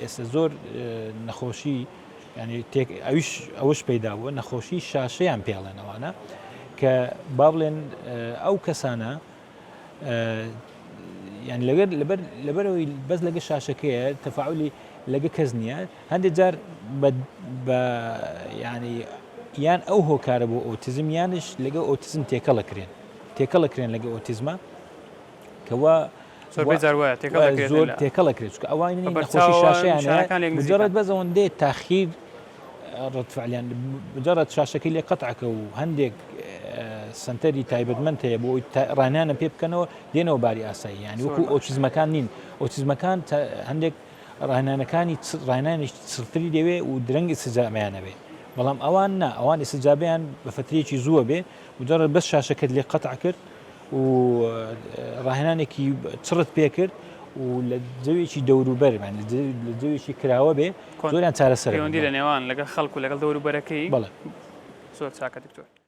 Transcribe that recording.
ئێستا زۆر نەخۆشی ینی ئەوش پەیدا بووە نەخۆشی شاشەیان پێڵێن ئەوانە کە با بڵێن ئەو کەسانە ینی لەبەرەوەی بەس لەگە شاشەکەیە تەفاعلی لەگە کەس نییە هەندێک جار بە ینی یان ئەو هۆکارە بۆ ئۆتیزم یانش لەگە ئۆتیزم تێکەڵەکرێن لەگە ئۆتیزمە کەوا زۆر تێکەڵەکرێت چکە ئەوانی نەخۆشی شاشەیانە مجرد بەس ئەوەندەیە تاخیر ڕەتفعلیان مجرد شاشەکەی لێ قەتعکە و هەندێک سنتەری تایبەتمەند هەیە بۆ ڕانانە پێ بکەنەوە دێنەوە باری ئاسایی یانی وەکو ئۆتیزمەکان نین ئۆتیزمەکان هەندێک ڕاهێنانەکانی ڕاهێنانێکی چڵتری دەوێ و درەنگی سزامەیانەوێ بەڵام ئەوان نا ئەوان ئێستاجابیان بە فترەیەکی زووە بێ مجرد بەس شاشەکەت لێ قەتع کرد و ڕاهێنانێکی چڕت پێ کرد و لە جەوێکی دەوروبەر لە جەوێکی کراوە بێ زۆریان چارەسەر پەیوەندی لە نێوان لەگەڵ خەڵک و لەگەڵ دەوروبەرەکەی بەڵێ زۆر چاکە دکتۆر.